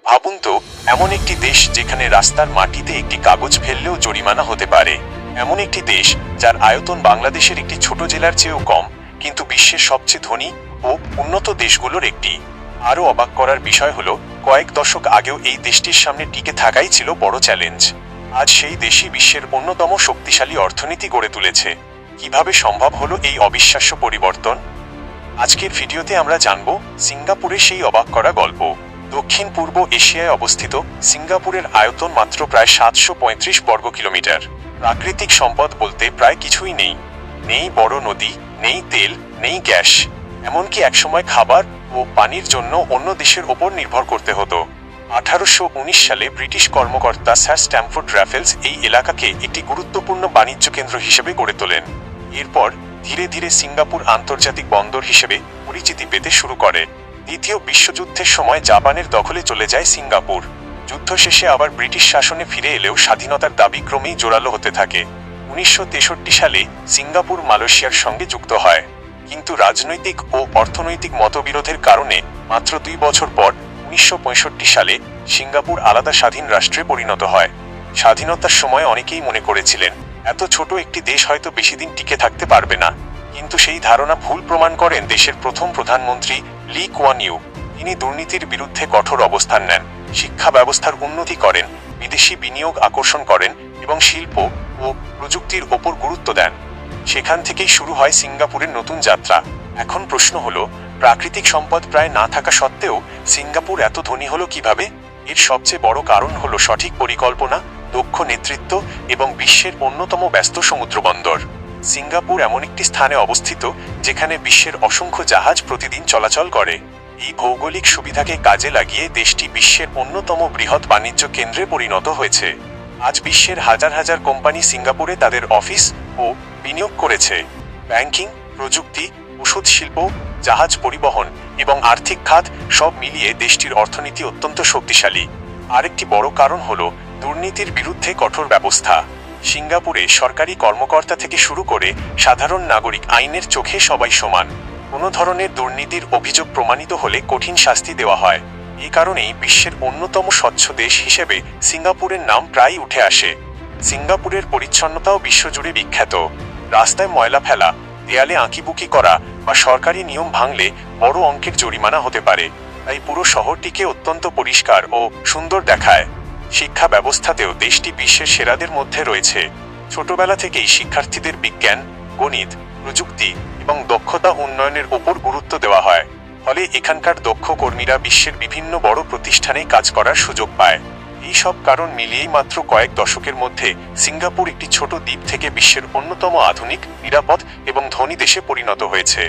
ভাবুন তো, এমন একটি দেশ যেখানে রাস্তার মাটিতে একটি কাগজ ফেললেও জরিমানা হতে পারে। এমন একটি দেশ যার আয়তন বাংলাদেশের একটি ছোট জেলার চেয়েও কম, কিন্তু বিশ্বের সবচেয়ে ধনী ও উন্নত দেশগুলোর একটি। আরও অবাক করার বিষয় হলো, কয়েক দশক আগেও এই দেশটির সামনে টিকে থাকাই ছিল বড় চ্যালেঞ্জ। আজ সেই দেশই বিশ্বের অন্যতম শক্তিশালী অর্থনীতি গড়ে তুলেছে। কিভাবে সম্ভব হলো এই অবিশ্বাস্য পরিবর্তন? আজকের ভিডিওতে আমরা জানব সিঙ্গাপুরের সেই অবাক করা গল্প। দক্ষিণ পূর্ব এশিয়ায় অবস্থিত সিঙ্গাপুরের আয়তন মাত্র প্রায় 735 বর্গ কিলোমিটার। প্রাকৃতিক সম্পদ বলতে প্রায় কিছুই নেই। নেই বড় নদী, নেই তেল, নেই গ্যাস। এমনকি একসময় খাবার ও পানির জন্য অন্য দেশের ওপর নির্ভর করতে হতো। 1819 সালে ব্রিটিশ কর্মকর্তা স্যার স্ট্যামফোর্ড র্যাফেলস এই এলাকাকে একটি গুরুত্বপূর্ণ বাণিজ্য কেন্দ্র হিসেবে গড়ে তোলেন। এরপর ধীরে ধীরে সিঙ্গাপুর আন্তর্জাতিক বন্দর হিসেবে পরিচিতি পেতে শুরু করে। দ্বিতীয় বিশ্বযুদ্ধের সময় জাপানের দখলে চলে যায় সিঙ্গাপুর। যুদ্ধ শেষে আবার ব্রিটিশ শাসনে ফিরে এলেও স্বাধীনতার দাবি ক্রমেই জোরালো হতে থাকে। 1963 সালে সিঙ্গাপুর মালয়েশিয়ার সঙ্গে যুক্ত হয়, কিন্তু রাজনৈতিক ও অর্থনৈতিক মতবিরোধের কারণে মাত্র 2 বছর পর 1965 সালে সিঙ্গাপুর আলাদা স্বাধীন রাষ্ট্রে পরিণত হয়। স্বাধীনতার সময় অনেকেই মনে করেছিলেন এত ছোট একটি দেশ হয়তো বেশিদিন টিকে থাকতে পারবে না, কিন্তু সেই ধারণা ভুল প্রমাণ করেন দেশের প্রথম প্রধানমন্ত্রী লি কুয়ান ইউ। তিনি দুর্নীতির বিরুদ্ধে কঠোর অবস্থান নেন, শিক্ষা ব্যবস্থার উন্নতি করেন, বিদেশি বিনিয়োগ আকর্ষণ করেন এবং শিল্প ও প্রযুক্তির ওপর গুরুত্ব দেন। সেখান থেকেই শুরু হয় সিঙ্গাপুরের নতুন যাত্রা। এখন প্রশ্ন হলো, প্রাকৃতিক সম্পদ প্রায় না থাকা সত্ত্বেও সিঙ্গাপুর এত ধনী হলো কিভাবে? এর সবচেয়ে বড় কারণ হলো সঠিক পরিকল্পনা, দক্ষ নেতৃত্ব এবং বিশ্বের অন্যতম ব্যস্ত সমুদ্রবন্দর। সিঙ্গাপুর এমন একটি স্থানে অবস্থিত যেখানে বিশ্বের অসংখ্য জাহাজ প্রতিদিন চলাচল করে। এই ভৌগোলিক সুবিধাকে কাজে লাগিয়ে দেশটি বিশ্বের অন্যতম বৃহৎ বাণিজ্য কেন্দ্রে পরিণত হয়েছে। আজ বিশ্বের হাজার হাজার কোম্পানি সিঙ্গাপুরে তাদের অফিস ও বিনিয়োগ করেছে। ব্যাংকিং, প্রযুক্তি, ওষুধ শিল্প, জাহাজ পরিবহন এবং আর্থিক খাত সব মিলিয়ে দেশটির অর্থনীতি অত্যন্ত শক্তিশালী। আরেকটি বড় কারণ হলো দুর্নীতির বিরুদ্ধে কঠোর ব্যবস্থা। সিঙ্গাপুরে সরকারি কর্মকর্তা থেকে শুরু করে সাধারণ নাগরিক আইনের চোখে সবাই সমান। কোনো ধরনের দুর্নীতির অভিযোগ প্রমাণিত হলে কঠিন শাস্তি দেওয়া হয়। এই কারণেই বিশ্বের অন্যতম স্বচ্ছ দেশ হিসেবে সিঙ্গাপুরের নাম প্রায়ই উঠে আসে। সিঙ্গাপুরের পরিচ্ছন্নতাও বিশ্বজুড়ে বিখ্যাত। রাস্তায় ময়লা ফেলা, দেয়ালে আঁকিবুকি করা বা সরকারি নিয়ম ভাঙলে বড় অঙ্কের জরিমানা হতে পারে। তাই পুরো শহরটিকে অত্যন্ত পরিষ্কার ও সুন্দর দেখায়। শিক্ষা ব্যবস্থাতেও দেশটি বিশ্বের সেরাদের মধ্যে রয়েছে। ছোটবেলা থেকেই শিক্ষার্থীদের বিজ্ঞান, গণিত, প্রযুক্তি এবং দক্ষতা উন্নয়নের ওপর গুরুত্ব দেওয়া হয়। ফলে এখানকার দক্ষ কর্মীরা বিশ্বের বিভিন্ন বড় প্রতিষ্ঠানে কাজ করার সুযোগ পায়। এই সব কারণ মিলিয়েই মাত্র কয়েক দশকের মধ্যে সিঙ্গাপুর একটি ছোট দ্বীপ থেকে বিশ্বের অন্যতম আধুনিক, নিরাপদ এবং ধনী দেশে পরিণত হয়েছে।